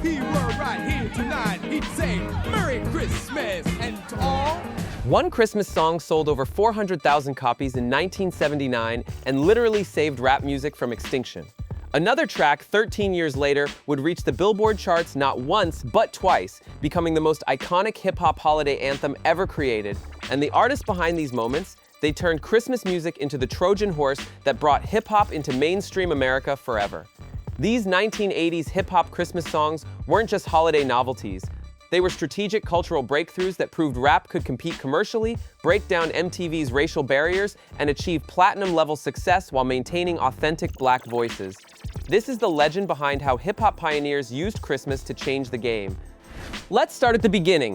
If he were right here tonight, he'd say, Merry Christmas, and to all. One Christmas song sold over 400,000 copies in 1979 and literally saved rap music from extinction. Another track, 13 years later, would reach the Billboard charts not once, but twice, becoming the most iconic hip-hop holiday anthem ever created. And the artists behind these moments, they turned Christmas music into the Trojan horse that brought hip-hop into mainstream America forever. These 1980s hip-hop Christmas songs weren't just holiday novelties. They were strategic cultural breakthroughs that proved rap could compete commercially, break down MTV's racial barriers, and achieve platinum-level success while maintaining authentic black voices. This is the legend behind how hip-hop pioneers used Christmas to change the game. Let's start at the beginning.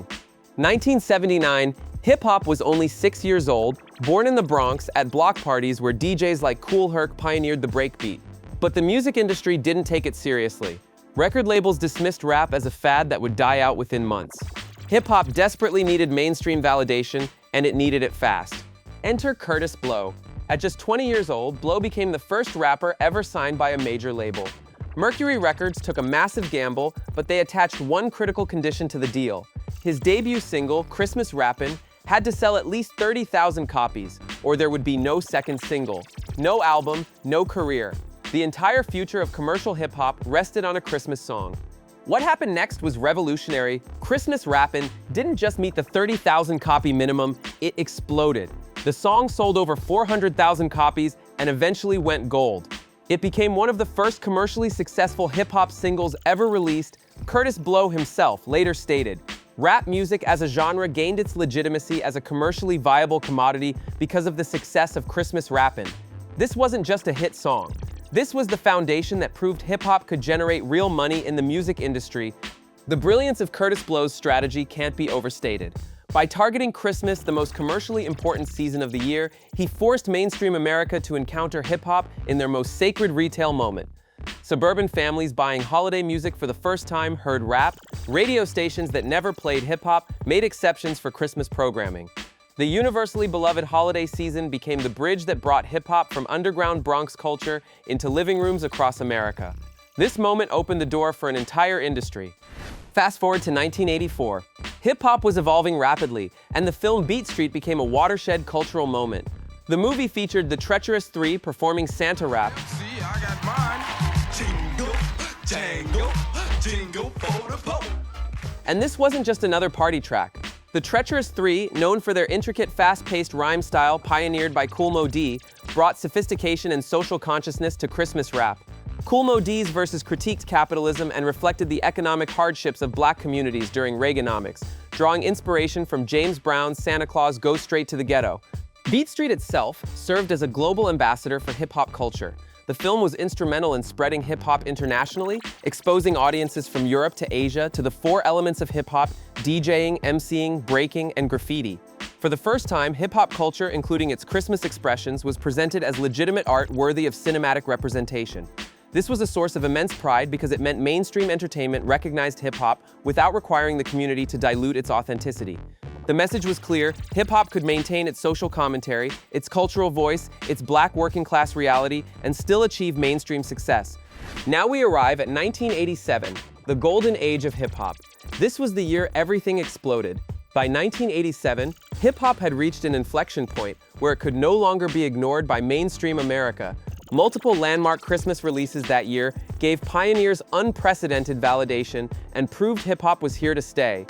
1979, hip-hop was only 6 years old, born in the Bronx at block parties where DJs like Kool Herc pioneered the breakbeat. But the music industry didn't take it seriously. Record labels dismissed rap as a fad that would die out within months. Hip-hop desperately needed mainstream validation, and it needed it fast. Enter Kurtis Blow. At just 20 years old, Blow became the first rapper ever signed by a major label. Mercury Records took a massive gamble, but they attached one critical condition to the deal. His debut single, Christmas Rappin', had to sell at least 30,000 copies, or there would be no second single. No album, no career. The entire future of commercial hip-hop rested on a Christmas song. What happened next was revolutionary. Christmas Rappin' didn't just meet the 30,000 copy minimum, it exploded. The song sold over 400,000 copies and eventually went gold. It became one of the first commercially successful hip-hop singles ever released. Kurtis Blow himself later stated, "Rap music as a genre gained its legitimacy as a commercially viable commodity because of the success of Christmas Rappin'. This wasn't just a hit song. This was the foundation that proved hip-hop could generate real money in the music industry." The brilliance of Kurtis Blow's strategy can't be overstated. By targeting Christmas, the most commercially important season of the year, he forced mainstream America to encounter hip-hop in their most sacred retail moment. Suburban families buying holiday music for the first time heard rap. Radio stations that never played hip-hop made exceptions for Christmas programming. The universally beloved holiday season became the bridge that brought hip-hop from underground Bronx culture into living rooms across America. This moment opened the door for an entire industry. Fast forward to 1984. Hip-hop was evolving rapidly, and the film Beat Street became a watershed cultural moment. The movie featured the Treacherous Three performing Santa rap. See, I got mine. Jingle, jangle, jingle for the Pope. And this wasn't just another party track. The Treacherous Three, known for their intricate, fast-paced rhyme style pioneered by Kool Moe Dee, brought sophistication and social consciousness to Christmas rap. Kool Moe Dee's verses critiqued capitalism and reflected the economic hardships of black communities during Reaganomics, drawing inspiration from James Brown's Santa Claus Goes Straight to the Ghetto. Beat Street itself served as a global ambassador for hip-hop culture. The film was instrumental in spreading hip-hop internationally, exposing audiences from Europe to Asia to the four elements of hip-hop: DJing, MCing, breaking, and graffiti. For the first time, hip-hop culture, including its Christmas expressions, was presented as legitimate art worthy of cinematic representation. This was a source of immense pride because it meant mainstream entertainment recognized hip-hop without requiring the community to dilute its authenticity. The message was clear: hip-hop could maintain its social commentary, its cultural voice, its black working-class reality, and still achieve mainstream success. Now we arrive at 1987, the golden age of hip-hop. This was the year everything exploded. By 1987, hip-hop had reached an inflection point where it could no longer be ignored by mainstream America. Multiple landmark Christmas releases that year gave pioneers unprecedented validation and proved hip-hop was here to stay.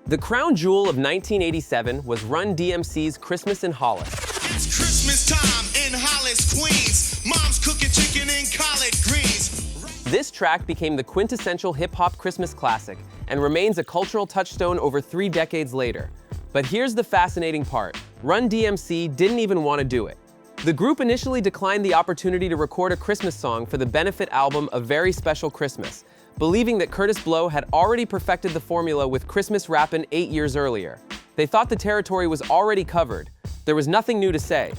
The crown jewel of 1987 was Run DMC's Christmas in Hollis. It's Christmas time in Hollis, Queens. Mom's cooking chicken and collard greens. This track became the quintessential hip-hop Christmas classic and remains a cultural touchstone over 3 decades later. But here's the fascinating part: Run DMC didn't even want to do it. The group initially declined the opportunity to record a Christmas song for the benefit album A Very Special Christmas, believing that Kurtis Blow had already perfected the formula with Christmas Rappin' 8 years earlier. They thought the territory was already covered. There was nothing new to say.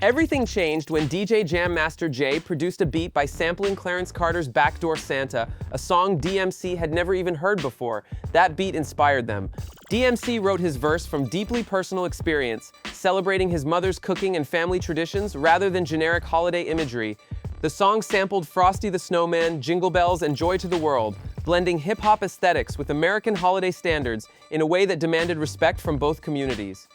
Everything changed when DJ Jam Master Jay produced a beat by sampling Clarence Carter's Backdoor Santa, a song DMC had never even heard before. That beat inspired them. DMC wrote his verse from deeply personal experience, celebrating his mother's cooking and family traditions rather than generic holiday imagery. The song sampled Frosty the Snowman, Jingle Bells, and Joy to the World, blending hip-hop aesthetics with American holiday standards in a way that demanded respect from both communities.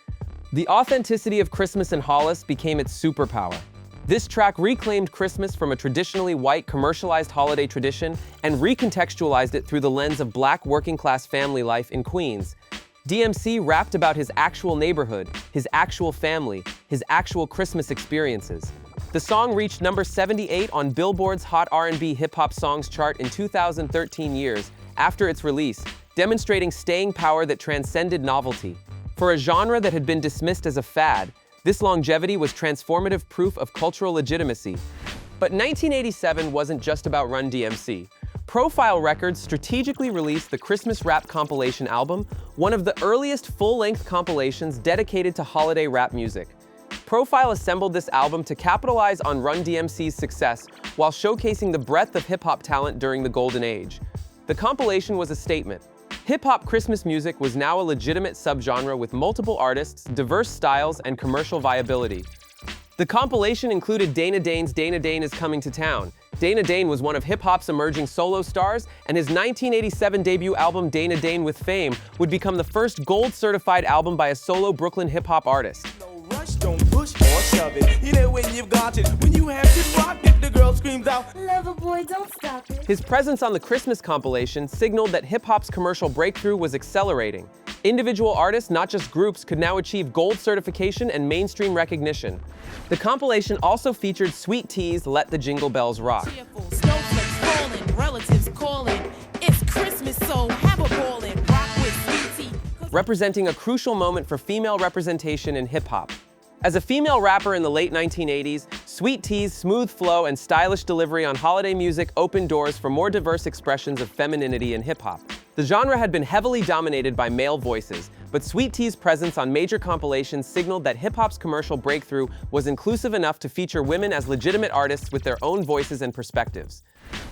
The authenticity of Christmas in Hollis became its superpower. This track reclaimed Christmas from a traditionally white, commercialized holiday tradition and recontextualized it through the lens of Black working-class family life in Queens. DMC rapped about his actual neighborhood, his actual family, his actual Christmas experiences. The song reached number 78 on Billboard's Hot R&B Hip Hop Songs chart in 2013, years after its release, demonstrating staying power that transcended novelty. For a genre that had been dismissed as a fad, this longevity was transformative proof of cultural legitimacy. But 1987 wasn't just about Run DMC. Profile Records strategically released the Christmas Rap compilation album, one of the earliest full-length compilations dedicated to holiday rap music. Profile assembled this album to capitalize on Run DMC's success while showcasing the breadth of hip-hop talent during the Golden Age. The compilation was a statement. Hip-hop Christmas music was now a legitimate subgenre with multiple artists, diverse styles, and commercial viability. The compilation included Dana Dane's Dana Dane is Coming to Town. Dana Dane was one of hip-hop's emerging solo stars, and his 1987 debut album Dana Dane with Fame would become the first gold-certified album by a solo Brooklyn hip-hop artist. Don't push or shove it. You know when you've got it. When you have to rock it, the girl screams out, Lover boy, don't stop it. His presence on the Christmas compilation signaled that hip-hop's commercial breakthrough was accelerating. Individual artists, not just groups, could now achieve gold certification and mainstream recognition. The compilation also featured Sweet T's Let the Jingle Bells Rock. Snowflakes falling, relatives calling. It's Christmas, so have a ballin'. Rock with Sweet Tea. Representing a crucial moment for female representation in hip-hop. As a female rapper in the late 1980s, Sweet T's smooth flow and stylish delivery on holiday music opened doors for more diverse expressions of femininity in hip-hop. The genre had been heavily dominated by male voices, but Sweet T's presence on major compilations signaled that hip-hop's commercial breakthrough was inclusive enough to feature women as legitimate artists with their own voices and perspectives.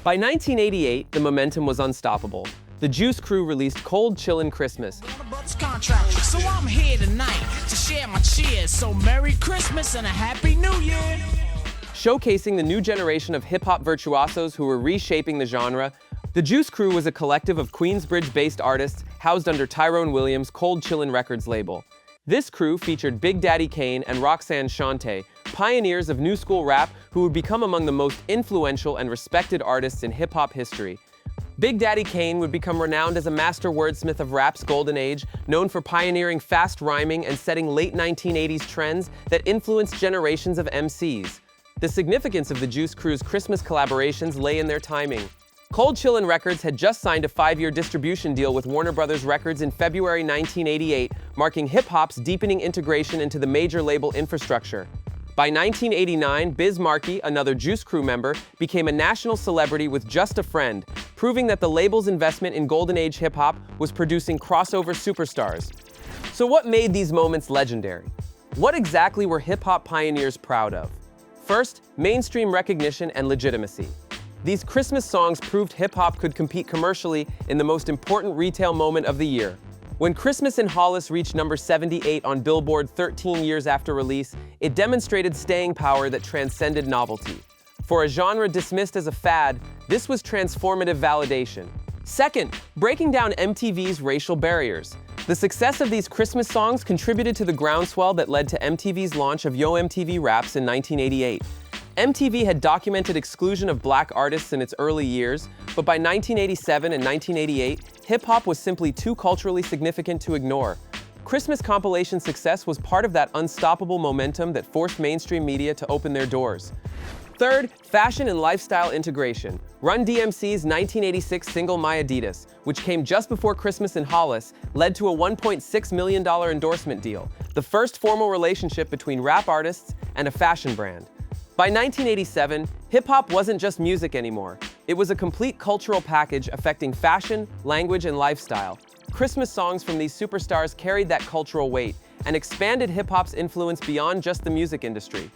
By 1988, the momentum was unstoppable. The Juice Crew released Cold Chillin' Christmas, Contract. So I'm here tonight to share my cheers. So Merry Christmas and a Happy New Year. showcasing the new generation of hip-hop virtuosos who were reshaping the genre. The Juice Crew was a collective of Queensbridge-based artists housed under Tyrone Williams' Cold Chillin' Records label. This crew featured Big Daddy Kane and Roxanne Shante, pioneers of new school rap who would become among the most influential and respected artists in hip-hop history. Big Daddy Kane would become renowned as a master wordsmith of rap's golden age, known for pioneering fast rhyming and setting late 1980s trends that influenced generations of MCs. The significance of the Juice Crew's Christmas collaborations lay in their timing. Cold Chillin' Records had just signed a 5-year distribution deal with Warner Brothers Records in February 1988, marking hip-hop's deepening integration into the major label infrastructure. By 1989, Biz Markie, another Juice Crew member, became a national celebrity with Just a Friend, proving that the label's investment in Golden Age hip-hop was producing crossover superstars. So what made these moments legendary? What exactly were hip-hop pioneers proud of? First, mainstream recognition and legitimacy. These Christmas songs proved hip-hop could compete commercially in the most important retail moment of the year. When Christmas in Hollis reached number 78 on Billboard 13 years after release, it demonstrated staying power that transcended novelty. For a genre dismissed as a fad, this was transformative validation. Second, breaking down MTV's racial barriers. The success of these Christmas songs contributed to the groundswell that led to MTV's launch of Yo MTV Raps in 1988. MTV had documented exclusion of black artists in its early years, but by 1987 and 1988, hip-hop was simply too culturally significant to ignore. Christmas compilation success was part of that unstoppable momentum that forced mainstream media to open their doors. Third, fashion and lifestyle integration. Run DMC's 1986 single My Adidas, which came just before Christmas in Hollis, led to a $1.6 million endorsement deal, the first formal relationship between rap artists and a fashion brand. By 1987, hip-hop wasn't just music anymore. It was a complete cultural package affecting fashion, language, and lifestyle. Christmas songs from these superstars carried that cultural weight and expanded hip-hop's influence beyond just the music industry.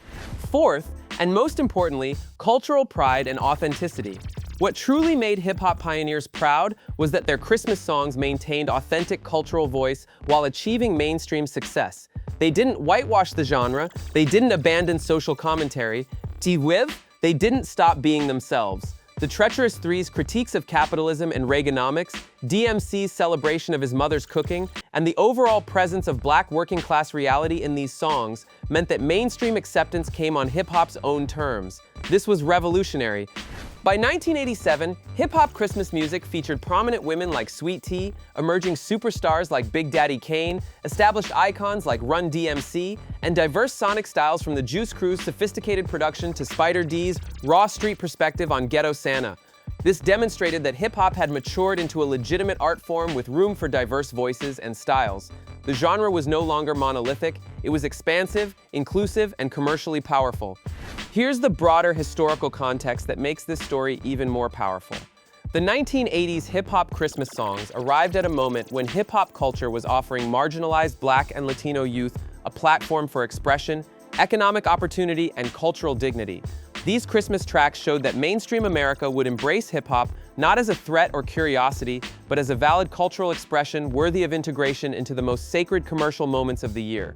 Fourth, and most importantly, cultural pride and authenticity. What truly made hip-hop pioneers proud was that their Christmas songs maintained authentic cultural voice while achieving mainstream success. They didn't whitewash the genre, they didn't abandon social commentary, they didn't stop being themselves. The Treacherous Three's critiques of capitalism and Reaganomics, DMC's celebration of his mother's cooking, and the overall presence of black working-class reality in these songs meant that mainstream acceptance came on hip-hop's own terms. This was revolutionary. By 1987, hip-hop Christmas music featured prominent women like Sweet Tea, emerging superstars like Big Daddy Kane, established icons like Run DMC, and diverse sonic styles from the Juice Crew's sophisticated production to Spider D's raw street perspective on Ghetto Santa. This demonstrated that hip-hop had matured into a legitimate art form with room for diverse voices and styles. The genre was no longer monolithic, it was expansive, inclusive, and commercially powerful. Here's the broader historical context that makes this story even more powerful. The 1980s hip-hop Christmas songs arrived at a moment when hip-hop culture was offering marginalized Black and Latino youth a platform for expression, economic opportunity, and cultural dignity. These Christmas tracks showed that mainstream America would embrace hip-hop not as a threat or curiosity, but as a valid cultural expression worthy of integration into the most sacred commercial moments of the year.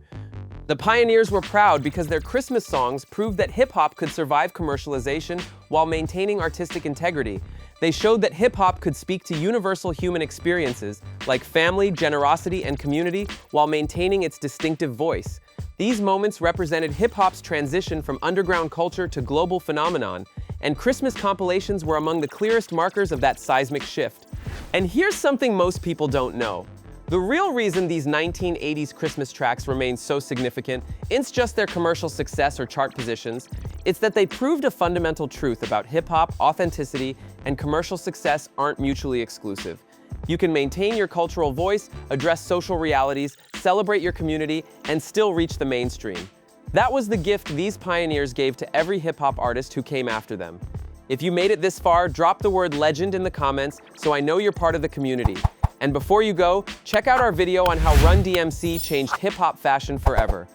The pioneers were proud because their Christmas songs proved that hip-hop could survive commercialization while maintaining artistic integrity. They showed that hip-hop could speak to universal human experiences like family, generosity, and community while maintaining its distinctive voice. These moments represented hip-hop's transition from underground culture to global phenomenon, and Christmas compilations were among the clearest markers of that seismic shift. And here's something most people don't know. The real reason these 1980s Christmas tracks remain so significant isn't just their commercial success or chart positions, it's that they proved a fundamental truth about hip-hop, authenticity, and commercial success aren't mutually exclusive. You can maintain your cultural voice, address social realities, celebrate your community, and still reach the mainstream. That was the gift these pioneers gave to every hip-hop artist who came after them. If you made it this far, drop the word legend in the comments so I know you're part of the community. And before you go, check out our video on how Run DMC changed hip-hop fashion forever.